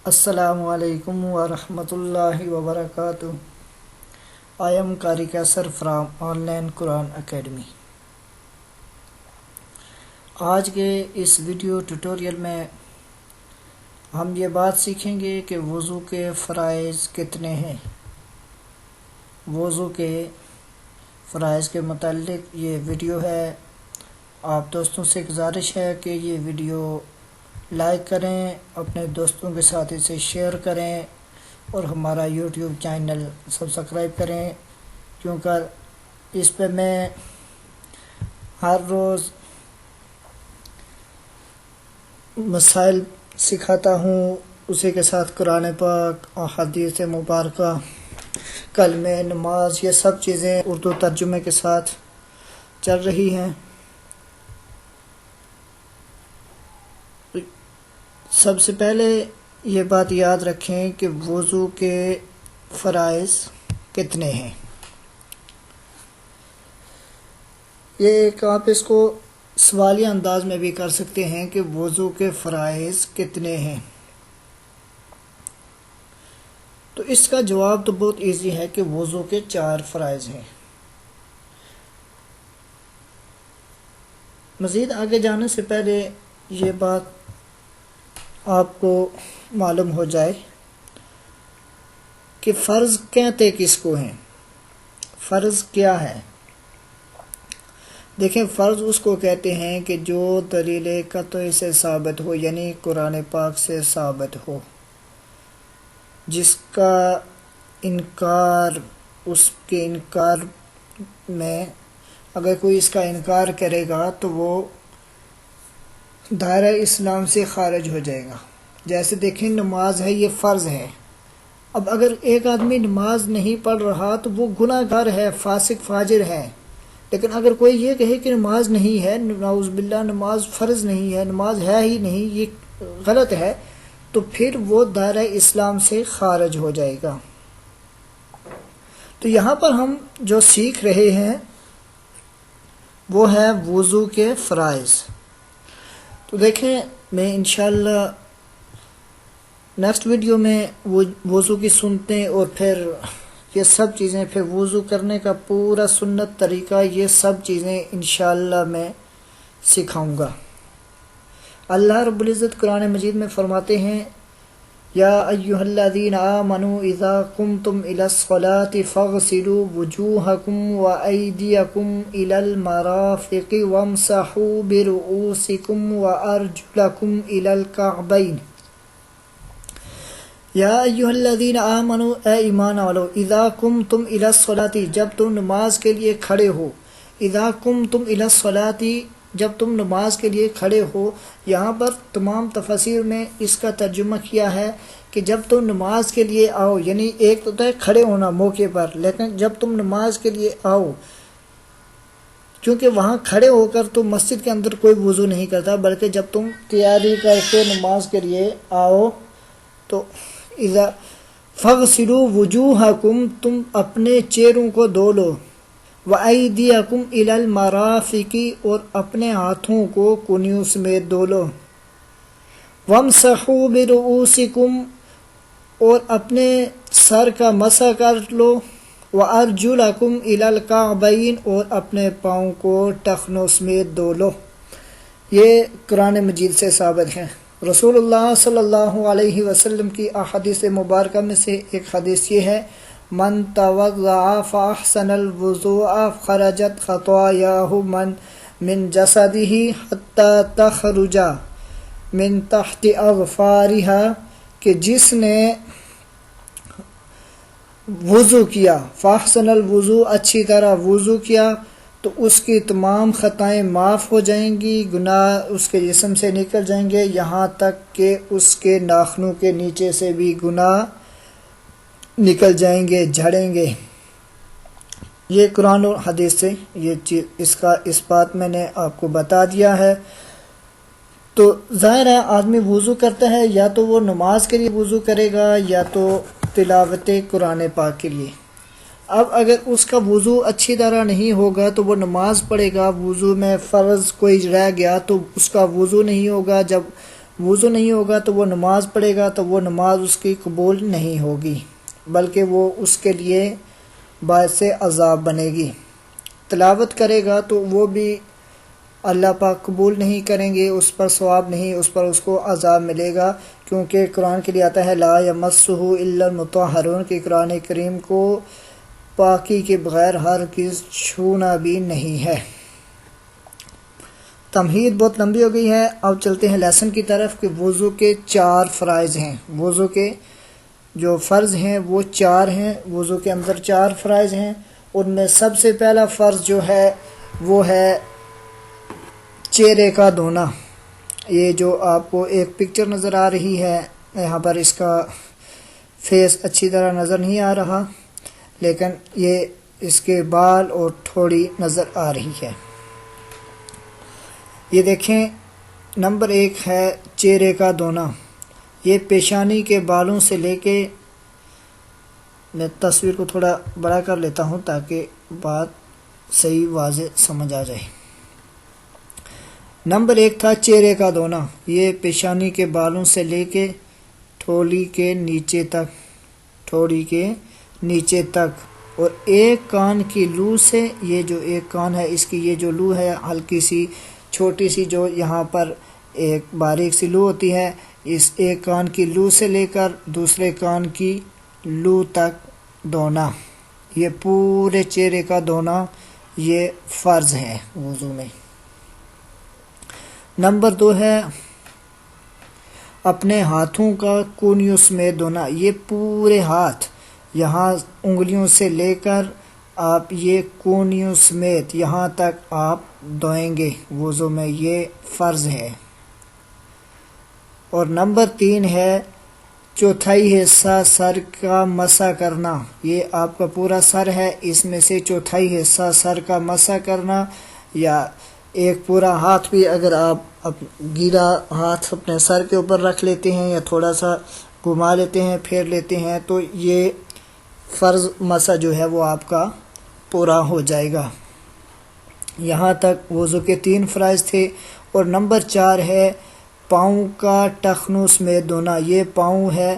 السلام علیکم ورحمۃ اللہ وبرکاتہ۔ I am Qari Kaisar from on line Quran academy. آج کے اس ویڈیو ٹیوٹوریل میں ہم یہ بات سیکھیں گے کہ وضو کے فرائض کتنے ہیں۔ وضو کے فرائض کے متعلق یہ ویڈیو ہے۔ آپ دوستوں سے گزارش ہے کہ یہ ویڈیو لائک کریں، اپنے دوستوں کے ساتھ اسے شیئر کریں اور ہمارا یوٹیوب چینل سبسکرائب کریں، کیونکہ اس پہ میں ہر روز مسائل سکھاتا ہوں، اسی کے ساتھ قرآن پاک، احادیث مبارکہ، کلمہ، نماز، یہ سب چیزیں اردو ترجمے کے ساتھ چل رہی ہیں۔ سب سے پہلے یہ بات یاد رکھیں کہ وضو کے فرائض کتنے ہیں۔ یہ ایک آپ اس کو سوالیہ انداز میں بھی کر سکتے ہیں کہ وضو کے فرائض کتنے ہیں۔ تو اس کا جواب تو بہت ایزی ہے کہ وضو کے 4 فرائض ہیں۔ مزید آگے جانے سے پہلے یہ بات آپ کو معلوم ہو جائے کہ فرض کہتے کس کو ہیں، فرض کیا ہے۔ دیکھیں، فرض اس کو کہتے ہیں کہ جو دلیل قطعی سے ثابت ہو، یعنی قرآن پاک سے ثابت ہو، جس کا انکار، اس کے انکار میں اگر کوئی اس کا انکار کرے گا تو وہ دائرہ اسلام سے خارج ہو جائے گا۔ جیسے دیکھیں، نماز ہے، یہ فرض ہے۔ اب اگر ایک آدمی نماز نہیں پڑھ رہا تو وہ گناہ گار ہے، فاسق فاجر ہے۔ لیکن اگر کوئی یہ کہے کہ نماز نہیں ہے، نعوذ باللہ نماز فرض نہیں ہے، نماز ہے ہی نہیں، یہ غلط ہے، تو پھر وہ دائرہ اسلام سے خارج ہو جائے گا۔ تو یہاں پر ہم جو سیکھ رہے ہیں وہ ہے وضو کے فرائض۔ تو دیکھیں، میں انشاءاللہ نیکسٹ ویڈیو میں وضو کی سنتیں اور پھر یہ سب چیزیں، پھر وضو کرنے کا پورا سنت طریقہ، یہ سب چیزیں انشاءاللہ میں سکھاؤں گا۔ اللہ رب العزت قرآن مجید میں فرماتے ہیں، یا ایھا الذین آمنوا اذا قمتم الی الصلاۃ فاغسلوا وجوہکم وایدیکم الی المرافق وامسحوا برؤوسکم وارجلکم الی الکعبین۔ یا ایھا الذین آمنوا، اے ایمان والو، اذا قمتم الی الصلاۃ، جب تم نماز کے لیے کھڑے ہو۔ اذا قمتم الی الصلاۃ، جب تم نماز کے لیے کھڑے ہو۔ یہاں پر تمام تفاسیر میں اس کا ترجمہ کیا ہے کہ جب تم نماز کے لیے آؤ، یعنی ایک تو ہے کھڑے ہونا موقع پر، لیکن جب تم نماز کے لیے آؤ، کیونکہ وہاں کھڑے ہو کر تو مسجد کے اندر کوئی وضو نہیں کرتا، بلکہ جب تم تیاری کر کے نماز کے لیے آؤ تو اذا فاغسلوا وجوہکم، تم اپنے چہروں کو دھو لو، وَأَيْدِيَكُمْ إِلَى الْمَرَافِقِ، اور اپنے ہاتھوں کو کنیوں سمیت دھو لو، وَامْسَحُوا بِرُؤُوسِكُمْ، اور اپنے سر کا مسح کر لو، وَأَرْجُلَكُمْ إِلَى الْكَعْبَيْنِ، اور اپنے پاؤں کو ٹخنوں سمیت دھو لو۔ یہ قرآن مجید سے ثابت ہے۔ رسول اللہ صلی اللہ علیہ وسلم کی احادیث مبارکہ میں سے ایک حدیث یہ ہے، من توضأ فاحسن الوضوء خرجت خطاياه من جسده حتى تخرج من تحت اظفارها، کہ جس نے وضو کیا، فاحسن الوضوء، اچھی طرح وضو کیا، تو اس کی تمام خطائیں معاف ہو جائیں گی، گناہ اس کے جسم سے نکل جائیں گے، یہاں تک کہ اس کے ناخنوں کے نیچے سے بھی گناہ نکل جائیں گے، جھڑیں گے۔ یہ قرآن اور حدیث سے یہ چیز، اس کا اثبات میں نے آپ کو بتا دیا ہے۔ تو ظاہر ہے آدمی وضو کرتا ہے، یا تو وہ نماز کے لیے وضو کرے گا یا تو تلاوت قرآن پاک کے لیے۔ اب اگر اس کا وضو اچھی طرح نہیں ہوگا تو وہ نماز پڑھے گا، وضو میں فرض کوئی رہ گیا تو اس کا وضو نہیں ہوگا، جب وضو نہیں ہوگا تو وہ نماز پڑھے گا تو وہ نماز اس کی قبول نہیں ہوگی، بلکہ وہ اس کے لیے باعث عذاب بنے گی۔ تلاوت کرے گا تو وہ بھی اللہ پاک قبول نہیں کریں گے، اس پر ثواب نہیں، اس پر اس کو عذاب ملے گا، کیونکہ قرآن کے لیے آتا ہے لا یمسہ الا المطہرون، کہ قرآن کریم کو پاکی کے بغیر ہرگز چھونا بھی نہیں ہے۔ تمہید بہت لمبی ہو گئی ہے، اب چلتے ہیں لیسن کی طرف کہ وضو کے 4 فرائض ہیں۔ وضو کے جو فرض ہیں وہ 4 ہیں، وضو کے اندر 4 فرائض ہیں۔ ان میں سب سے پہلا فرض جو ہے وہ ہے چہرے کا دھونا۔ یہ جو آپ کو ایک پکچر نظر آ رہی ہے، یہاں پر اس کا فیس اچھی طرح نظر نہیں آ رہا، لیکن یہ اس کے بال اور ٹھوڑی نظر آ رہی ہے۔ یہ دیکھیں، نمبر 1 ہے چہرے کا دھونا۔ یہ پیشانی کے بالوں سے لے کے، میں تصویر کو تھوڑا بڑا کر لیتا ہوں تاکہ بات صحیح واضح سمجھ آ جائے۔ نمبر 1 تھا چہرے کا دھونا۔ یہ پیشانی کے بالوں سے لے کے ٹھوڑی کے نیچے تک، اور ایک کان کی لو سے، یہ جو ایک کان ہے اس کی یہ جو لو ہے ہلکی سی چھوٹی سی، جو یہاں پر ایک باریک سی لو ہوتی ہے، اس ایک کان کی لو سے لے کر دوسرے کان کی لو تک دھونا۔ یہ پورے چہرے کا دھونا یہ فرض ہے وضو میں۔ نمبر 2 ہے اپنے ہاتھوں کا کونیوں سمیت دھونا۔ یہ پورے ہاتھ، یہاں انگلیوں سے لے کر آپ یہ کونیوں سمیت یہاں تک آپ دھوئیں گے وضو میں، یہ فرض ہے۔ اور نمبر 3 ہے چوتھائی حصہ سر کا مسح کرنا۔ یہ آپ کا پورا سر ہے، اس میں سے چوتھائی حصہ سر کا مسح کرنا، یا ایک پورا ہاتھ بھی اگر آپ گیلا ہاتھ اپنے سر کے اوپر رکھ لیتے ہیں یا تھوڑا سا گھما لیتے ہیں، پھیر لیتے ہیں، تو یہ فرض مسح جو ہے وہ آپ کا پورا ہو جائے گا۔ یہاں تک وضو کے 3 فرائض تھے۔ اور نمبر 4 ہے پاؤں کا ٹخنوں سمیت دھونا۔ یہ پاؤں ہے،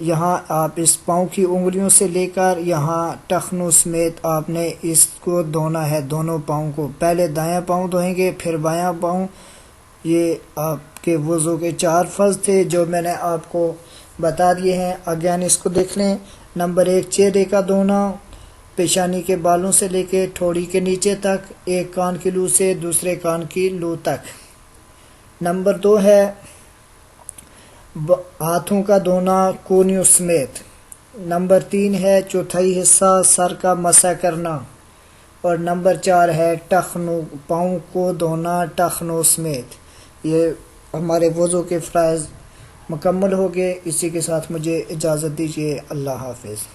یہاں آپ اس پاؤں کی انگلیوں سے لے کر یہاں ٹخنوں سمیت آپ نے اس کو دھونا ہے، دونوں پاؤں کو۔ پہلے دایاں پاؤں دھوئیں گے، پھر بایاں پاؤں۔ یہ آپ کے وضو کے 4 فرض تھے جو میں نے آپ کو بتا دیے ہیں۔ اگین اس کو دیکھ لیں۔ نمبر 1 چہرے کا دھونا، پیشانی کے بالوں سے لے کے ٹھوڑی کے نیچے تک، ایک کان کی لو سے دوسرے کان کی لو تک۔ نمبر 2 ہے ہاتھوں کا دھونا کونیوں سمیت۔ نمبر 3 ہے چوتھائی حصہ سر کا مسح کرنا۔ اور نمبر 4 ہے ٹخنوں، پاؤں کو دھونا ٹخنوں سمیت۔ یہ ہمارے وضو کے فرائض مکمل ہو گئے۔ اسی کے ساتھ مجھے اجازت دیجیے، اللہ حافظ۔